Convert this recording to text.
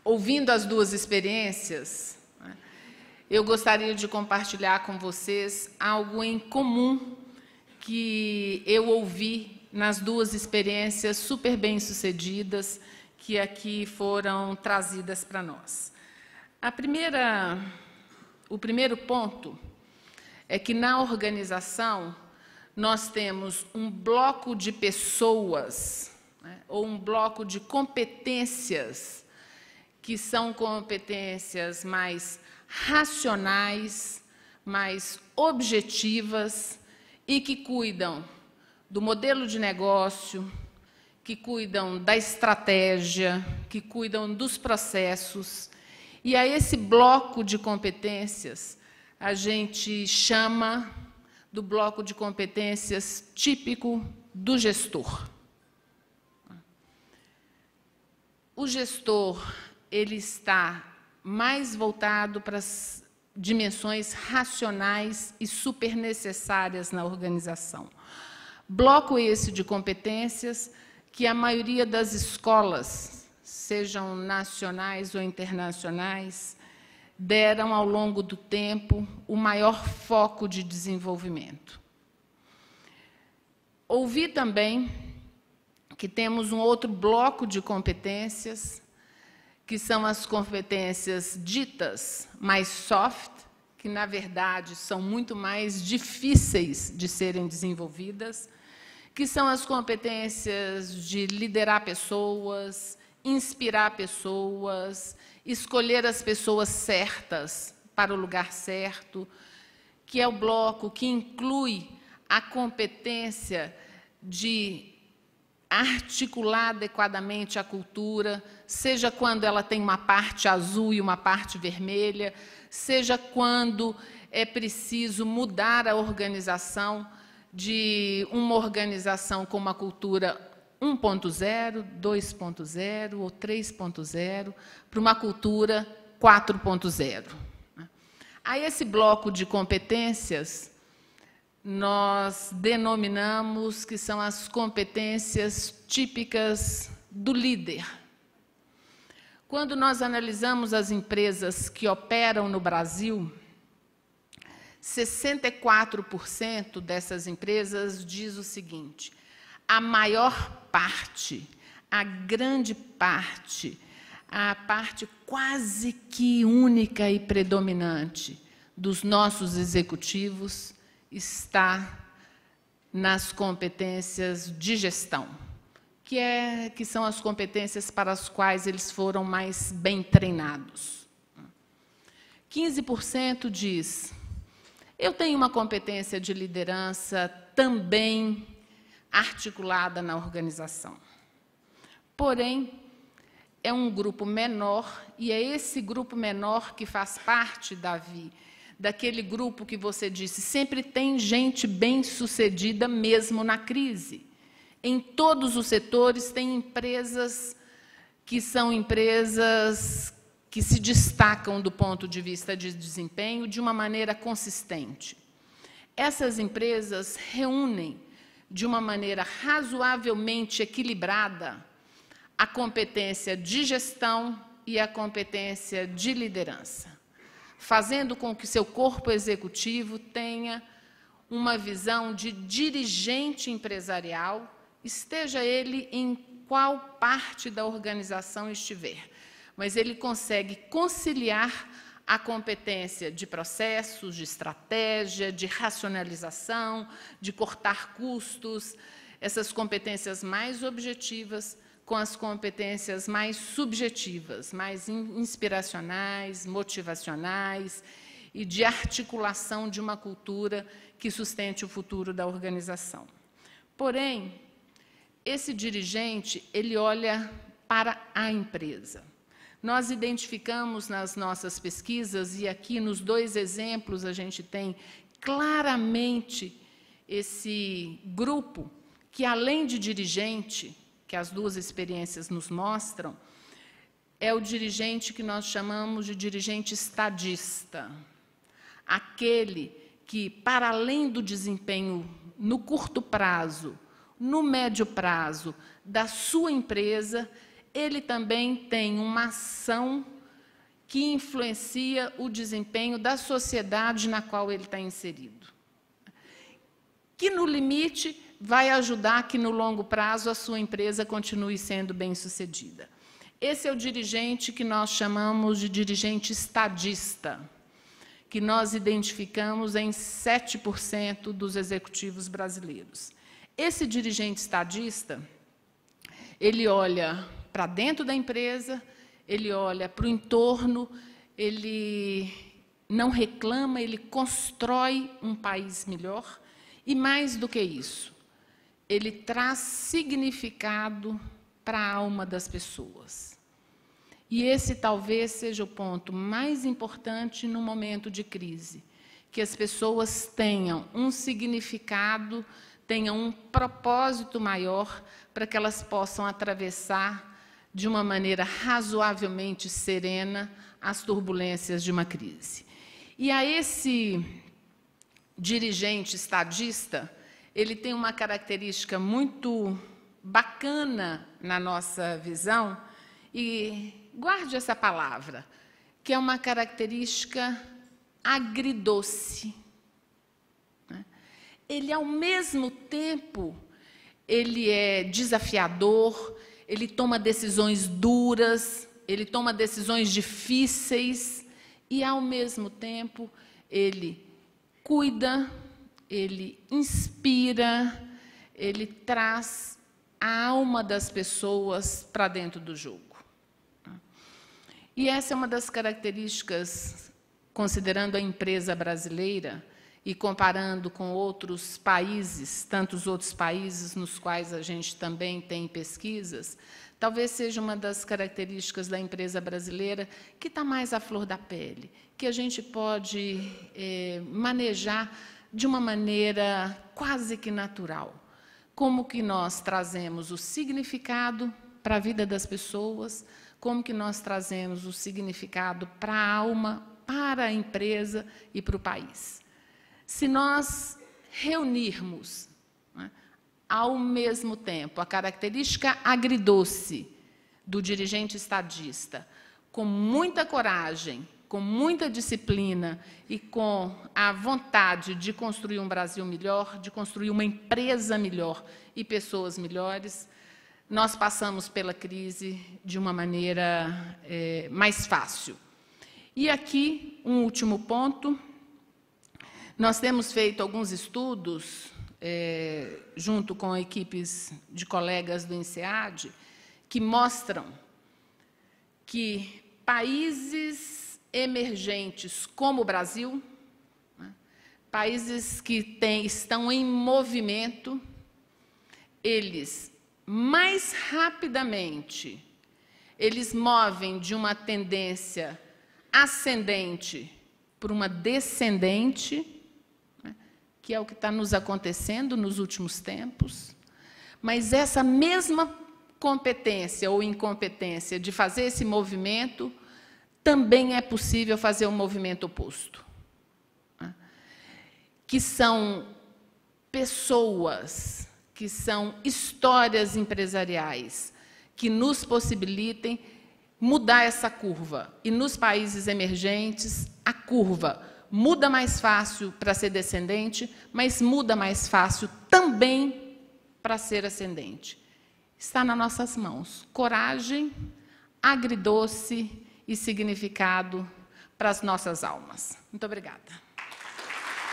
ouvindo as duas experiências, né, eu gostaria de compartilhar com vocês algo em comum que eu ouvi nas duas experiências super bem-sucedidas que aqui foram trazidas para nós. O primeiro ponto é que, na organização, nós temos um bloco de pessoas, né, ou um bloco de competências, que são competências mais racionais, mais objetivas e que cuidam do modelo de negócio, que cuidam da estratégia, que cuidam dos processos. E a esse bloco de competências a gente chama do bloco de competências típico do gestor. O gestor, ele está mais voltado para as dimensões racionais e super necessárias na organização. Bloco esse de competências que a maioria das escolas, sejam nacionais ou internacionais, deram, ao longo do tempo, o maior foco de desenvolvimento. Ouvi também que temos um outro bloco de competências, que são as competências ditas mais soft, que, na verdade, são muito mais difíceis de serem desenvolvidas, que são as competências de liderar pessoas, inspirar pessoas, escolher as pessoas certas para o lugar certo, que é o bloco que inclui a competência de articular adequadamente a cultura, seja quando ela tem uma parte azul e uma parte vermelha, seja quando é preciso mudar a organização de uma organização com uma cultura 1.0, 2.0 ou 3.0 para uma cultura 4.0. A esse bloco de competências, nós denominamos que são as competências típicas do líder. Quando nós analisamos as empresas que operam no Brasil, 64% dessas empresas diz o seguinte: a maior parte, a grande parte, a parte quase que única e predominante dos nossos executivos está nas competências de gestão, que são as competências para as quais eles foram mais bem treinados. 15% diz: eu tenho uma competência de liderança também articulada na organização. Porém, é um grupo menor, e é esse grupo menor que faz parte, Davi, daquele grupo que você disse, sempre tem gente bem-sucedida mesmo na crise. Em todos os setores tem empresas que são empresas que se destacam do ponto de vista de desempenho de uma maneira consistente. Essas empresas reúnem de uma maneira razoavelmente equilibrada a competência de gestão e a competência de liderança, fazendo com que seu corpo executivo tenha uma visão de dirigente empresarial, esteja ele em qual parte da organização estiver, mas ele consegue conciliar a competência de processos, de estratégia, de racionalização, de cortar custos, essas competências mais objetivas com as competências mais subjetivas, mais inspiracionais, motivacionais e de articulação de uma cultura que sustente o futuro da organização. Porém, esse dirigente, ele olha para a empresa. Nós identificamos nas nossas pesquisas, e aqui nos dois exemplos a gente tem claramente esse grupo que, além de dirigente, que as duas experiências nos mostram, é o dirigente que nós chamamos de dirigente estadista. Aquele que, para além do desempenho no curto prazo, no médio prazo, da sua empresa, ele também tem uma ação que influencia o desempenho da sociedade na qual ele está inserido, que, no limite, vai ajudar que, no longo prazo, a sua empresa continue sendo bem-sucedida. Esse é o dirigente que nós chamamos de dirigente estadista, que nós identificamos em 7% dos executivos brasileiros. Esse dirigente estadista, ele olha para dentro da empresa, ele olha para o entorno, ele não reclama, ele constrói um país melhor, e, mais do que isso, ele traz significado para a alma das pessoas. E esse talvez seja o ponto mais importante no momento de crise, que as pessoas tenham um significado, tenham um propósito maior para que elas possam atravessar de uma maneira razoavelmente serena as turbulências de uma crise. E a esse dirigente estadista, ele tem uma característica muito bacana na nossa visão, e guarde essa palavra, que é uma característica agridoce. Ele, ao mesmo tempo, ele é desafiador, ele toma decisões duras, ele toma decisões difíceis, e, ao mesmo tempo, ele cuida, ele inspira, ele traz a alma das pessoas para dentro do jogo. E essa é uma das características, considerando a empresa brasileira e comparando com outros países, tantos outros países nos quais a gente também tem pesquisas, talvez seja uma das características da empresa brasileira que está mais à flor da pele, que a gente pode manejar de uma maneira quase que natural. Como que nós trazemos o significado para a vida das pessoas, como que nós trazemos o significado para a alma, para a empresa e para o país. Se nós reunirmos, né, ao mesmo tempo, a característica agridoce do dirigente estadista, com muita coragem, com muita disciplina e com a vontade de construir um Brasil melhor, de construir uma empresa melhor e pessoas melhores, nós passamos pela crise de uma maneira mais fácil. E aqui, um último ponto. Nós temos feito alguns estudos, junto com equipes de colegas do INSEAD, que mostram que países emergentes como o Brasil, né, países que estão em movimento, eles, mais rapidamente, eles movem de uma tendência ascendente para uma descendente, que é o que está nos acontecendo nos últimos tempos, mas essa mesma competência ou incompetência de fazer esse movimento, também é possível fazer um movimento oposto, que são pessoas, que são histórias empresariais, que nos possibilitem mudar essa curva. E nos países emergentes, a curva muda mais fácil para ser descendente, mas muda mais fácil também para ser ascendente. Está nas nossas mãos. Coragem, agridoce e significado para as nossas almas. Muito obrigada.